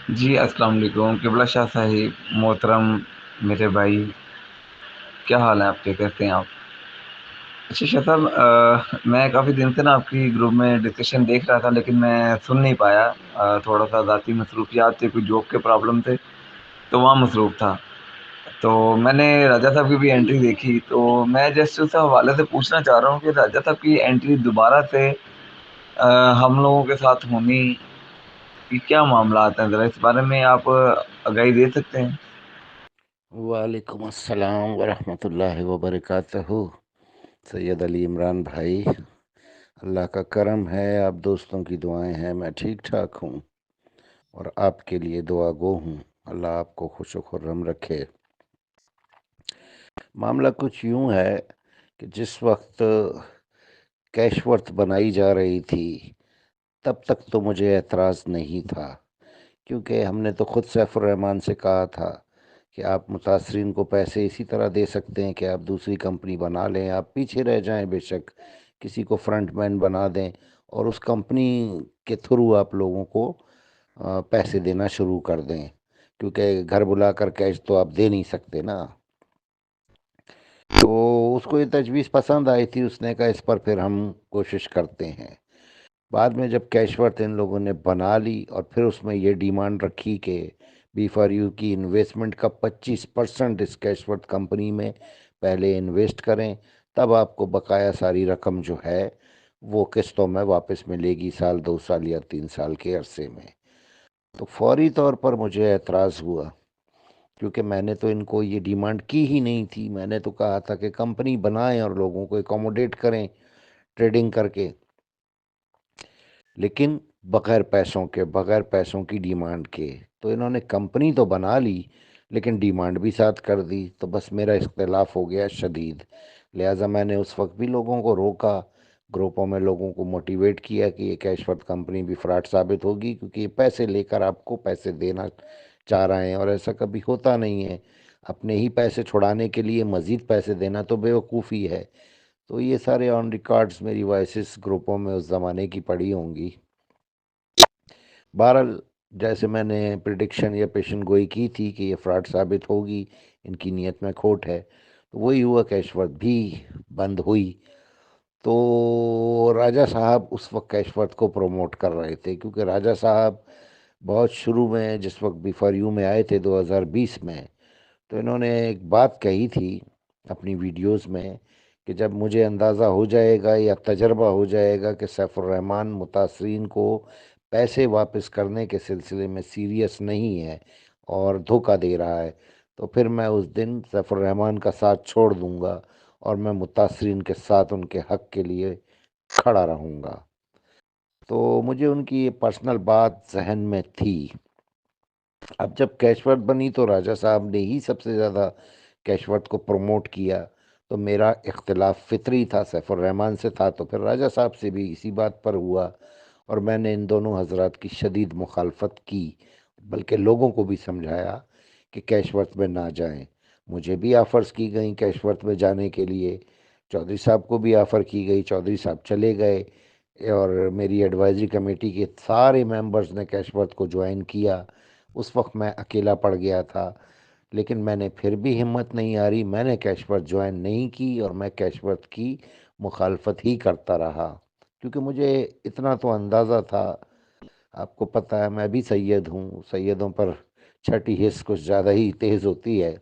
جی السلام علیکم قبلہ شاہ صاحب محترم میرے بھائی، کیا حال ہے آپ کے؟ کیسے ہیں آپ؟ اچھا شاہ صاحب، میں کافی دن سے نا آپ کی گروپ میں ڈسکشن دیکھ رہا تھا لیکن میں سن نہیں پایا، تھوڑا سا ذاتی مصروفیات تھے، کچھ جاب کے پرابلم تھے تو وہاں مصروف تھا۔ تو میں نے راجا صاحب کی بھی انٹری دیکھی، تو میں جسٹ اس حوالے سے پوچھنا چاہ رہا ہوں کہ راجا صاحب کی انٹری دوبارہ سے ہم لوگوں کے ساتھ ہونی کی کیا معاملات ہیں، ذرا اس بارے میں آپ آگاہی دے سکتے ہیں؟ وعلیکم السلام ورحمۃ اللہ وبرکاتہ۔ سید علی عمران بھائی، اللہ کا کرم ہے، آپ دوستوں کی دعائیں ہیں، میں ٹھیک ٹھاک ہوں اور آپ کے لیے دعا گو ہوں۔ اللہ آپ کو خوش و خرم رکھے۔ معاملہ کچھ یوں ہے کہ جس وقت کیش ورتھ بنائی جا رہی تھی تب تک تو مجھے اعتراض نہیں تھا، کیونکہ ہم نے تو خود سیف الرحمان سے کہا تھا کہ آپ متاثرین کو پیسے اسی طرح دے سکتے ہیں کہ آپ دوسری کمپنی بنا لیں، آپ پیچھے رہ جائیں، بے شک کسی کو فرنٹ مین بنا دیں اور اس کمپنی کے تھرو آپ لوگوں کو پیسے دینا شروع کر دیں، کیونکہ گھر بلا کر کیش تو آپ دے نہیں سکتے نا۔ تو اس کو یہ تجویز پسند آئی تھی، اس نے کہا اس پر پھر ہم کوشش کرتے ہیں۔ بعد میں جب کیش ورتھ ان لوگوں نے بنا لی اور پھر اس میں یہ ڈیمانڈ رکھی کہ بی فار یو کی انویسٹمنٹ کا 25% اس کیش ورتھ کمپنی میں پہلے انویسٹ کریں، تب آپ کو بقایا ساری رقم جو ہے وہ قسطوں میں واپس ملے گی، سال 2 سال یا 3 سال کے عرصے میں۔ تو فوری طور پر مجھے اعتراض ہوا، کیونکہ میں نے تو ان کو یہ ڈیمانڈ کی ہی نہیں تھی۔ میں نے تو کہا تھا کہ کمپنی بنائیں اور لوگوں کو اکوموڈیٹ کریں ٹریڈنگ کر کے، لیکن بغیر پیسوں کی ڈیمانڈ کے۔ تو انہوں نے کمپنی تو بنا لی لیکن ڈیمانڈ بھی ساتھ کر دی، تو بس میرا اختلاف ہو گیا شدید۔ لہٰذا میں نے اس وقت بھی لوگوں کو روکا، گروپوں میں لوگوں کو موٹیویٹ کیا کہ یہ کیش ورتھ کمپنی بھی فراڈ ثابت ہوگی، کیونکہ یہ پیسے لے کر آپ کو پیسے دینا چاہ رہے ہیں اور ایسا کبھی ہوتا نہیں ہے۔ اپنے ہی پیسے چھڑانے کے لیے مزید پیسے دینا تو بیوقوفی ہے۔ تو یہ سارے آن ریکارڈز میری وائسز گروپوں میں اس زمانے کی پڑی ہوں گی۔ بہرحال جیسے میں نے پریڈکشن یا پیشن گوئی کی تھی کہ یہ فراڈ ثابت ہوگی، ان کی نیت میں کھوٹ ہے، تو وہی ہوا، کیش ورتھ بھی بند ہوئی۔ تو راجہ صاحب اس وقت کیش ورتھ کو پروموٹ کر رہے تھے، کیونکہ راجہ صاحب بہت شروع میں جس وقت بی فار یو میں آئے تھے 2020 میں، تو انہوں نے ایک بات کہی تھی اپنی ویڈیوز میں کہ جب مجھے اندازہ ہو جائے گا یا تجربہ ہو جائے گا کہ سیف الرحمان متاثرین کو پیسے واپس کرنے کے سلسلے میں سیریس نہیں ہے اور دھوکہ دے رہا ہے، تو پھر میں اس دن سیف الرحمان کا ساتھ چھوڑ دوں گا اور میں متاثرین کے ساتھ ان کے حق کے لیے کھڑا رہوں گا۔ تو مجھے ان کی یہ پرسنل بات ذہن میں تھی۔ اب جب کیش ورتھ بنی تو راجہ صاحب نے ہی سب سے زیادہ کیش ورتھ کو پروموٹ کیا، تو میرا اختلاف فطری تھا، سیف الرحمان سے تھا تو پھر راجہ صاحب سے بھی اسی بات پر ہوا، اور میں نے ان دونوں حضرات کی شدید مخالفت کی، بلکہ لوگوں کو بھی سمجھایا کہ کیش ورتھ میں نہ جائیں۔ مجھے بھی آفرز کی گئیں کیش ورتھ میں جانے کے لیے، چودھری صاحب کو بھی آفر کی گئی، چودھری صاحب چلے گئے، اور میری ایڈوائزری کمیٹی کے سارے ممبرز نے کیش ورتھ کو جوائن کیا۔ اس وقت میں اکیلا پڑ گیا تھا، لیکن میں نے پھر بھی ہمت نہیں ہاری، میں نے کیش ورتھ جوائن نہیں کی اور میں کیش ورتھ کی مخالفت ہی کرتا رہا، کیونکہ مجھے اتنا تو اندازہ تھا، آپ کو پتہ ہے میں بھی سید ہوں، سیدوں پر چھٹی حس کچھ زیادہ ہی تیز ہوتی ہے،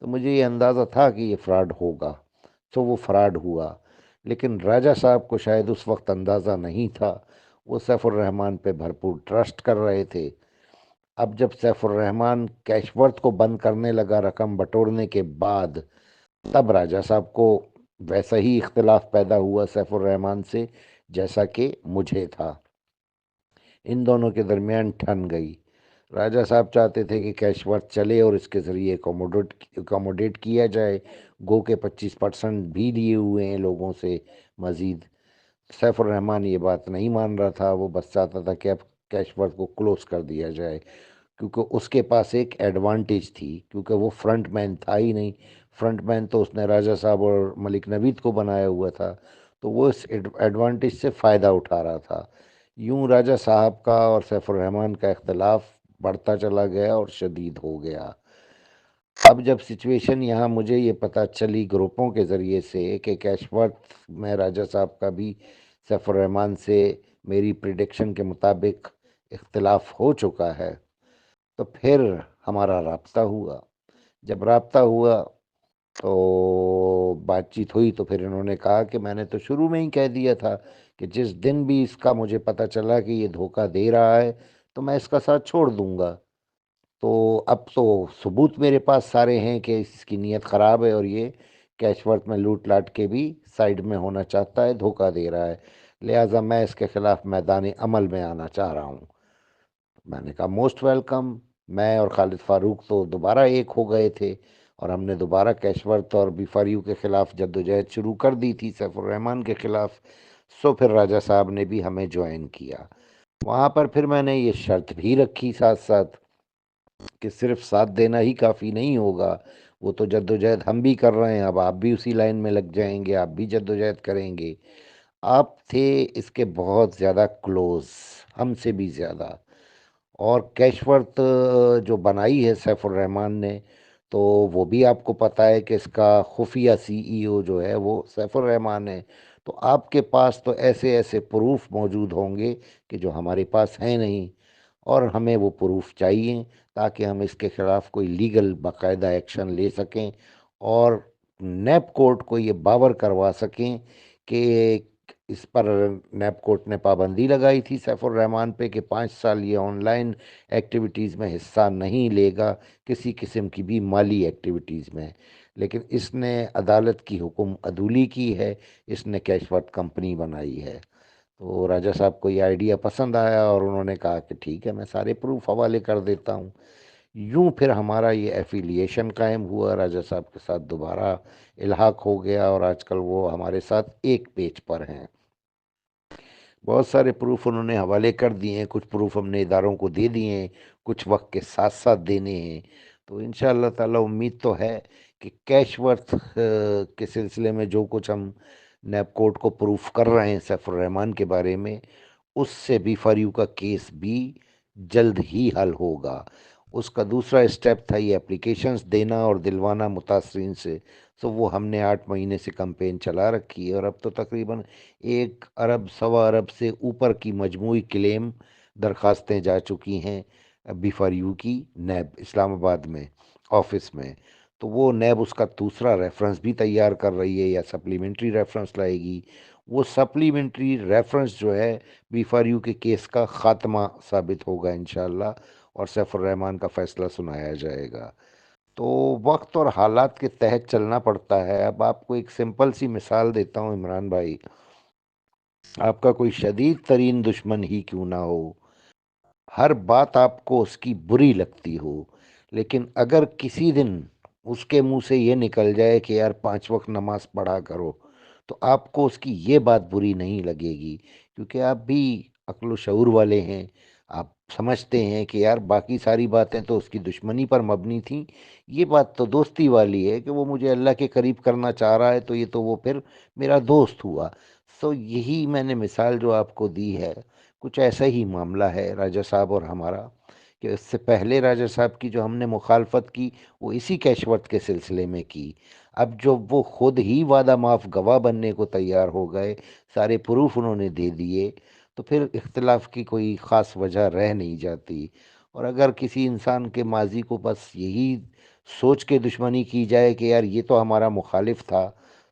تو مجھے یہ اندازہ تھا کہ یہ فراڈ ہوگا، تو وہ فراڈ ہوا۔ لیکن راجہ صاحب کو شاید اس وقت اندازہ نہیں تھا، وہ سیف الرحمان پہ بھرپور ٹرسٹ کر رہے تھے۔ اب جب سیف الرحمان کیش ورتھ کو بند کرنے لگا رقم بٹورنے کے بعد، تب راجہ صاحب کو ویسا ہی اختلاف پیدا ہوا سیف الرحمان سے جیسا کہ مجھے تھا۔ ان دونوں کے درمیان ٹھن گئی۔ راجہ صاحب چاہتے تھے کہ کیش ورتھ چلے اور اس کے ذریعے اکوموڈیٹ کیا جائے، گو کے 25% بھی لیے ہوئے ہیں لوگوں سے مزید۔ سیف الرحمان یہ بات نہیں مان رہا تھا، وہ بس چاہتا تھا کہ اب کیش ورتھ کو کلوز کر دیا جائے، کیونکہ اس کے پاس ایک ایڈوانٹیج تھی، کیونکہ وہ فرنٹ مین تھا ہی نہیں۔ فرنٹ مین تو اس نے راجہ صاحب اور ملک نوید کو بنایا ہوا تھا، تو وہ اس ایڈوانٹیج سے فائدہ اٹھا رہا تھا۔ یوں راجہ صاحب کا اور سیف الرحمان کا اختلاف بڑھتا چلا گیا اور شدید ہو گیا۔ اب جب سچویشن یہاں مجھے یہ پتہ چلی گروپوں کے ذریعے سے کہ کیش ورتھ میں راجہ صاحب کا بھی سیف الرحمان سے میری پریڈکشن کے مطابق اختلاف ہو چکا ہے، تو پھر ہمارا رابطہ ہوا۔ جب رابطہ ہوا تو بات چیت ہوئی، تو پھر انہوں نے کہا کہ میں نے تو شروع میں ہی کہہ دیا تھا کہ جس دن بھی اس کا مجھے پتہ چلا کہ یہ دھوکہ دے رہا ہے تو میں اس کا ساتھ چھوڑ دوں گا۔ تو اب تو ثبوت میرے پاس سارے ہیں کہ اس کی نیت خراب ہے، اور یہ کیش ورتھ میں لوٹ لاٹ کے بھی سائڈ میں ہونا چاہتا ہے، دھوکہ دے رہا ہے، لہٰذا میں اس کے خلاف میدان عمل میں آنا چاہ رہا ہوں۔ میں نے کہا موسٹ ویلکم۔ میں اور خالد فاروق تو دوبارہ ایک ہو گئے تھے، اور ہم نے دوبارہ کیش ورتھ اور بیفاریو کے خلاف جدوجہد شروع کر دی تھی، سیف الرحمان کے خلاف۔ سو پھر راجہ صاحب نے بھی ہمیں جوائن کیا۔ وہاں پر پھر میں نے یہ شرط بھی رکھی ساتھ ساتھ کہ صرف ساتھ دینا ہی کافی نہیں ہوگا، وہ تو جدوجہد ہم بھی کر رہے ہیں، اب آپ بھی اسی لائن میں لگ جائیں گے، آپ بھی جدوجہد کریں گے۔ آپ تھے اس کے بہت زیادہ کلوز، ہم سے بھی زیادہ، اور کیش ورتھ جو بنائی ہے سیف الرحمان نے، تو وہ بھی آپ کو پتہ ہے کہ اس کا خفیہ سی ای او جو ہے وہ سیف الرحمان ہے۔ تو آپ کے پاس تو ایسے ایسے پروف موجود ہوں گے کہ جو ہمارے پاس ہیں نہیں، اور ہمیں وہ پروف چاہیے تاکہ ہم اس کے خلاف کوئی لیگل باقاعدہ ایکشن لے سکیں، اور نیب کورٹ کو یہ باور کروا سکیں کہ اس پر نیب کورٹ نے پابندی لگائی تھی سیف الرحمان پہ کہ 5 سال یہ آن لائن ایکٹیویٹیز میں حصہ نہیں لے گا، کسی قسم کی بھی مالی ایکٹیویٹیز میں، لیکن اس نے عدالت کی حکم عدولی کی ہے، اس نے کیش ورتھ کمپنی بنائی ہے۔ تو راجہ صاحب کو یہ آئیڈیا پسند آیا، اور انہوں نے کہا کہ ٹھیک ہے، میں سارے پروف حوالے کر دیتا ہوں۔ یوں پھر ہمارا یہ ایفیلیشن قائم ہوا، راجہ صاحب کے ساتھ دوبارہ الحاق ہو گیا، اور آج کل وہ ہمارے ساتھ ایک پیج پر ہیں۔ بہت سارے پروف انہوں نے حوالے کر دیے ہیں، کچھ پروف ہم نے اداروں کو دے دیے ہیں، کچھ وقت کے ساتھ ساتھ دینے ہیں۔ تو ان شاء اللہ تعالیٰ امید تو ہے کہ کیش ورتھ کے سلسلے میں جو کچھ ہم نیب کورٹ کو پروف کر رہے ہیں سیف الرحمان کے بارے میں، اس سے بھی فریو کا کیس بھی جلد ہی حل ہوگا۔ اس کا دوسرا اسٹیپ تھا یہ اپلیکیشنز دینا اور دلوانا متاثرین سے، تو وہ ہم نے 8 مہینے سے کمپین چلا رکھی ہے، اور اب تو تقریباً 1 ارب 1.25 ارب سے اوپر کی مجموعی کلیم درخواستیں جا چکی ہیں بی فار یو کی نیب اسلام آباد میں آفس میں۔ تو وہ نیب اس کا دوسرا ریفرنس بھی تیار کر رہی ہے، یا سپلیمنٹری ریفرنس لائے گی۔ وہ سپلیمنٹری ریفرنس جو ہے بی فار یو کے کیس کا خاتمہ ثابت ہوگا انشاءاللہ، اور سیف الرحمان کا فیصلہ سنایا جائے گا۔ تو وقت اور حالات کے تحت چلنا پڑتا ہے۔ اب آپ کو ایک سمپل سی مثال دیتا ہوں عمران بھائی، آپ کا کوئی شدید ترین دشمن ہی کیوں نہ ہو، ہر بات آپ کو اس کی بری لگتی ہو، لیکن اگر کسی دن اس کے منہ سے یہ نکل جائے کہ یار 5 وقت نماز پڑھا کرو، تو آپ کو اس کی یہ بات بری نہیں لگے گی، کیونکہ آپ بھی عقل و شعور والے ہیں۔ آپ سمجھتے ہیں کہ یار باقی ساری باتیں تو اس کی دشمنی پر مبنی تھیں، یہ بات تو دوستی والی ہے کہ وہ مجھے اللہ کے قریب کرنا چاہ رہا ہے، تو یہ تو وہ پھر میرا دوست ہوا۔ سو یہی میں نے مثال جو آپ کو دی ہے، کچھ ایسا ہی معاملہ ہے راجہ صاحب اور ہمارا، کہ اس سے پہلے راجہ صاحب کی جو ہم نے مخالفت کی وہ اسی کیش ورتھ کے سلسلے میں کی۔ اب جب وہ خود ہی وعدہ معاف گواہ بننے کو تیار ہو گئے، سارے پروف انہوں نے دے دیے، تو پھر اختلاف کی کوئی خاص وجہ رہ نہیں جاتی۔ اور اگر کسی انسان کے ماضی کو بس یہی سوچ کے دشمنی کی جائے کہ یار یہ تو ہمارا مخالف تھا،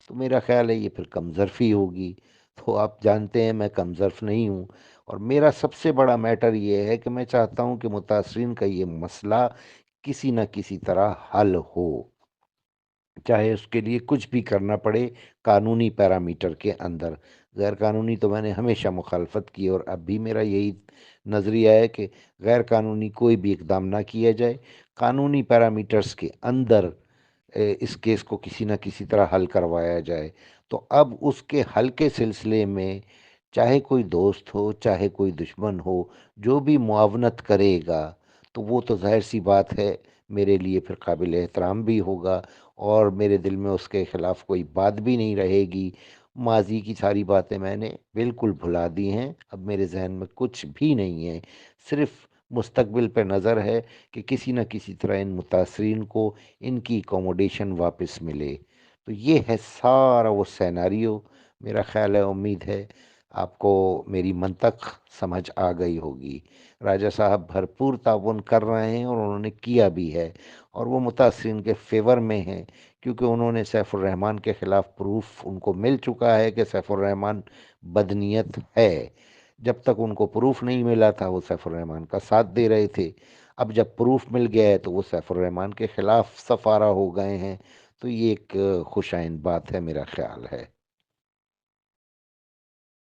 تو میرا خیال ہے یہ پھر کمظرفی ہوگی۔ تو آپ جانتے ہیں میں کمظرف نہیں ہوں، اور میرا سب سے بڑا میٹر یہ ہے کہ میں چاہتا ہوں کہ متاثرین کا یہ مسئلہ کسی نہ کسی طرح حل ہو، چاہے اس کے لیے کچھ بھی کرنا پڑے قانونی پیرامیٹر کے اندر۔ غیر قانونی تو میں نے ہمیشہ مخالفت کی، اور اب بھی میرا یہی نظریہ ہے کہ غیر قانونی کوئی بھی اقدام نہ کیا جائے، قانونی پیرامیٹرز کے اندر اس کیس کو کسی نہ کسی طرح حل کروایا جائے۔ تو اب اس کے حل کے سلسلے میں چاہے کوئی دوست ہو چاہے کوئی دشمن ہو، جو بھی معاونت کرے گا تو وہ تو ظاہر سی بات ہے میرے لیے پھر قابل احترام بھی ہوگا، اور میرے دل میں اس کے خلاف کوئی بات بھی نہیں رہے گی۔ ماضی کی ساری باتیں میں نے بالکل بھلا دی ہیں، اب میرے ذہن میں کچھ بھی نہیں ہے، صرف مستقبل پہ نظر ہے کہ کسی نہ کسی طرح ان متاثرین کو ان کی اکوموڈیشن واپس ملے۔ تو یہ ہے سارا وہ سیناریو۔ میرا خیال ہے، امید ہے آپ کو میری منطق سمجھ آ گئی ہوگی۔ راجہ صاحب بھرپور تعاون کر رہے ہیں اور انہوں نے کیا بھی ہے، اور وہ متاثرین کے فیور میں ہیں، کیونکہ انہوں نے سیف الرحمان کے خلاف پروف ان کو مل چکا ہے کہ سیف الرحمان بدنیت ہے۔ جب تک ان کو پروف نہیں ملا تھا وہ سیف الرحمان کا ساتھ دے رہے تھے۔ اب جب پروف مل گیا ہے تو وہ سیف الرحمان کے خلاف سفارہ ہو گئے ہیں۔ تو یہ ایک خوش آئند بات ہے، میرا خیال ہے۔